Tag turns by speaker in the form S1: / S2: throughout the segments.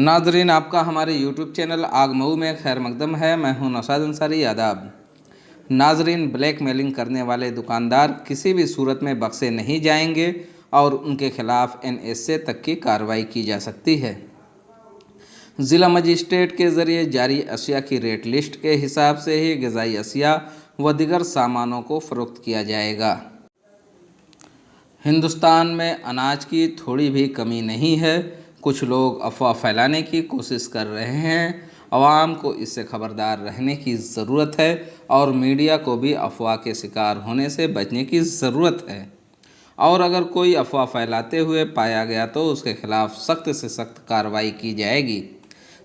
S1: नाजरीन, आपका हमारे यूट्यूब चैनल आग मऊ में खैर मकदम है। मैं हूं नौशाद अंसारी। आदाब नाजरीन, ब्लैक मेलिंग करने वाले दुकानदार किसी भी सूरत में बख्शे नहीं जाएंगे और उनके खिलाफ NSA तक की कार्रवाई की जा सकती है। ज़िला मजिस्ट्रेट के ज़रिए जारी अशिया की रेट लिस्ट के हिसाब से ही ग़िज़ाई अशिया व दीगर सामानों को फ़रोख्त किया जाएगा। हिंदुस्तान में अनाज की थोड़ी भी कमी नहीं है। कुछ लोग अफवाह फैलाने की कोशिश कर रहे हैं। आवाम को इससे खबरदार रहने की ज़रूरत है और मीडिया को भी अफवाह के शिकार होने से बचने की ज़रूरत है। और अगर कोई अफवाह फैलाते हुए पाया गया तो उसके खिलाफ सख्त से सख्त कार्रवाई की जाएगी।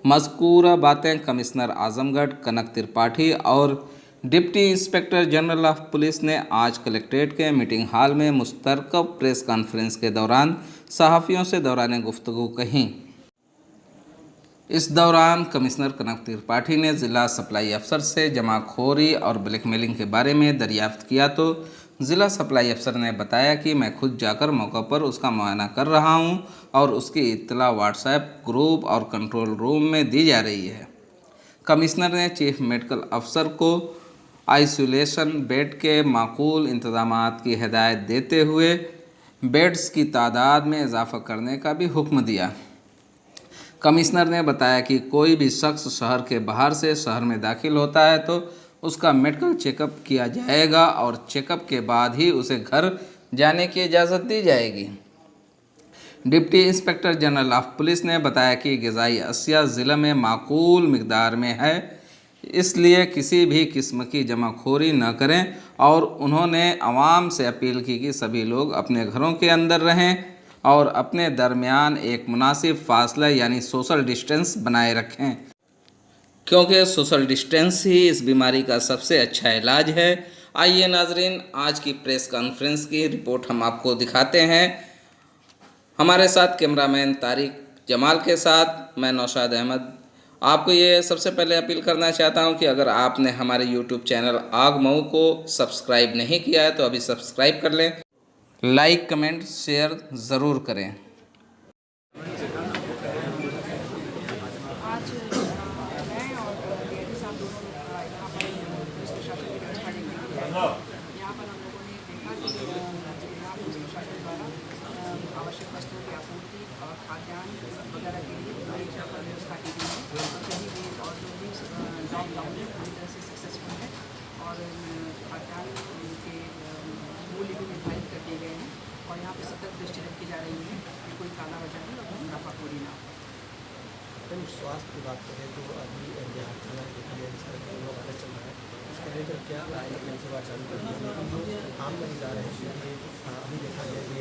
S1: मज़कूरा बातें कमिश्नर आज़मगढ़ कनक त्रिपाठी और deputy inspector general of police ने आज कलेक्ट्रेट के मीटिंग हॉल में मुश्तरका प्रेस कॉन्फ्रेंस के दौरान सहाफ़ियों से दौरान गुफ्तगू कहीं। इस दौरान कमिश्नर कनक त्रिपाठी ने ज़िला सप्लाई अफसर से जमाखोरी और ब्लैकमेलिंग के बारे में दरियाफ्त किया तो ज़िला सप्लाई अफसर ने बताया कि मैं खुद जाकर मौका पर उसका मुआयना कर रहा हूं और उसकी इत्तला व्हाट्सएप ग्रुप और कंट्रोल रूम में दी जा रही है। कमिश्नर ने चीफ मेडिकल अफसर को आइसोलेशन बेड के माकूल इंतजामात की हिदायत देते हुए बेड्स की तादाद में इजाफ़ा करने का भी हुक्म दिया। कमिश्नर ने बताया कि कोई भी शख्स शहर के बाहर से शहर में दाखिल होता है तो उसका मेडिकल चेकअप किया जाएगा और चेकअप के बाद ही उसे घर जाने की इजाज़त दी जाएगी। Deputy inspector general of police ने बताया कि ग़िज़ाई अशिया ज़िले में माकूल मिकदार में है, इसलिए किसी भी किस्म की जमाखोरी न करें और उन्होंने आवाम से अपील की कि सभी लोग अपने घरों के अंदर रहें और अपने दरमियान एक मुनासिब फासला यानी सोशल डिस्टेंस बनाए रखें, क्योंकि सोशल डिस्टेंस ही इस बीमारी का सबसे अच्छा इलाज है। आइए नाजरीन, आज की प्रेस कॉन्फ्रेंस की रिपोर्ट हम आपको दिखाते हैं। हमारे साथ कैमरामैन तारिक जमाल के साथ मैं नौशाद अहमद। आपको ये सबसे पहले अपील करना चाहता हूं कि अगर आपने हमारे YouTube चैनल आग मऊ को सब्सक्राइब नहीं किया है तो अभी सब्सक्राइब कर लें। लाइक कमेंट शेयर ज़रूर करें।
S2: आज मैं और डीआईजी साहब दोनों यहाँ पर पुलिस प्रशासन की व्यवस्था देखने के लिए आए। यहाँ पर हम लोगों ने देखा कि यहाँ पुलिस प्रशासन द्वारा आवश्यक वस्तुओं की आपूर्ति और खाद्यान्न वगैरह के लिए पूरी यहाँ पर व्यवस्था की गई है और कहीं भी और जो भी लॉकडाउन है पूरी तरह से सक्सेसफुल है और खाद्यान्न के मूल्य भी निर्धारित कर दिए गए हैं और यहाँ पर सतत दृष्टि रखी जा रही है कि कोई कालाबाजारी और मुनाफाखोरी ना हो।
S3: हम स्वास्थ्य की बात करें तो अभी यहाँ खाना देखा गया जिस तरह का वायरस चल रहा है उसको लेकर क्या सेवा चालू कर दी है, लेकिन जो आम लोग जा रहे हैं अभी देखा गया कि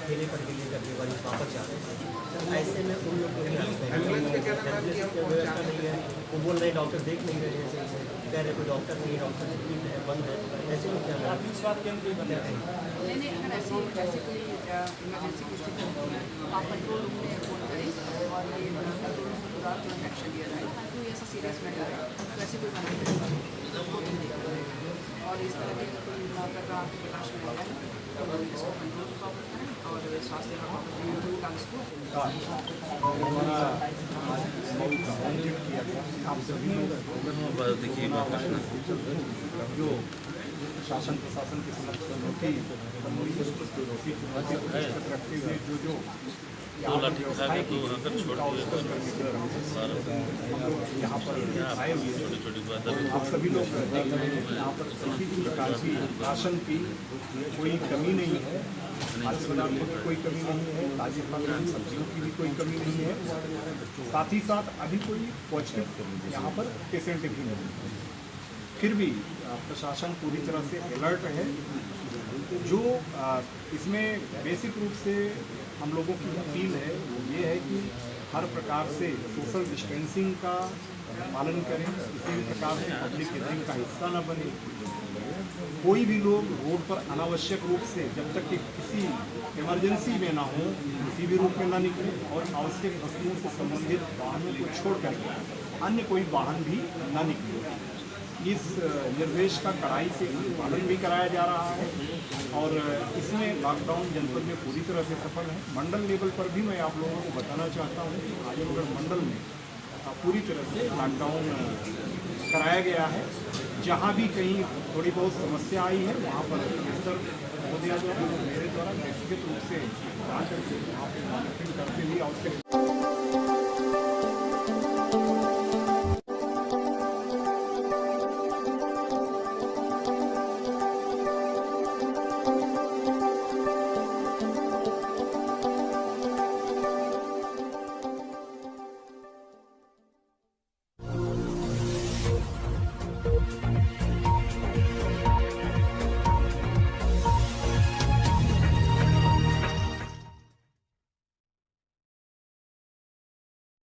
S3: ठेले पर के लेकर के वही वापस जा रहे हैं। तो ऐसे में उन लोग को व्यवस्था नहीं है, वो बोल रहे डॉक्टर देख नहीं रहे हैं, सही से कह रहे कोई डॉक्टर नहीं है, डॉक्टर की बंद है। ऐसे में क्या
S2: नहीं, अगर ऐसे कोई इमरजेंसी की स्थिति होती है आप कंट्रोल रूम में फोन करें और ये कंट्रोल रूम को तुरंत एक्शन लिया जाए। कोई ऐसा सीरियस मैटर है तो ऐसे कोई और इस तरह के कोई लापरवाह आपके प्रकाश में आया है तो इसको कंट्रोल प्रॉपर करें और स्वास्थ्य
S4: जो शासन प्रशासन के समक्ष रोटी रखते हुए जो यहाँ पर आए हुए आप सभी लोग यहाँ पर किसी भी प्रकार की राशन की कोई कमी नहीं है, खाद्य पदार्थों की कोई कमी नहीं है, ताजी फल सब्जियों की भी कोई कमी नहीं है। साथ ही साथ अभी कोई पॉजिटिव यहाँ पर पेशेंट भी नहीं है, फिर भी प्रशासन पूरी तरह से अलर्ट है। जो इसमें बेसिक रूप से हम लोगों की अपील है वो ये है कि हर प्रकार से सोशल डिस्टेंसिंग का पालन करें, किसी भी प्रकार से पब्लिक गैदरिंग का हिस्सा न बने। कोई भी लोग रोड पर अनावश्यक रूप से जब तक कि किसी इमरजेंसी में ना हो किसी भी रूप में ना निकले और आवश्यक वस्तुओं से संबंधित वाहनों को छोड़ कर अन्य कोई वाहन भी ना निकले। इस निर्देश का कड़ाई से पालन भी कराया जा रहा है और इसमें लॉकडाउन जनपद में पूरी तरह से सफल है। मंडल लेवल पर भी मैं आप लोगों को बताना चाहता हूँ कि आजमगढ़ मंडल में पूरी तरह से लॉकडाउन कराया गया है। जहाँ भी कहीं थोड़ी बहुत समस्या आई है वहाँ पर बेहतर हो दिया जाए। मेरे द्वारा व्यक्तिगत रूप से जाकर के वहाँ पर मॉनिटरिंग करते हुए आवश्यक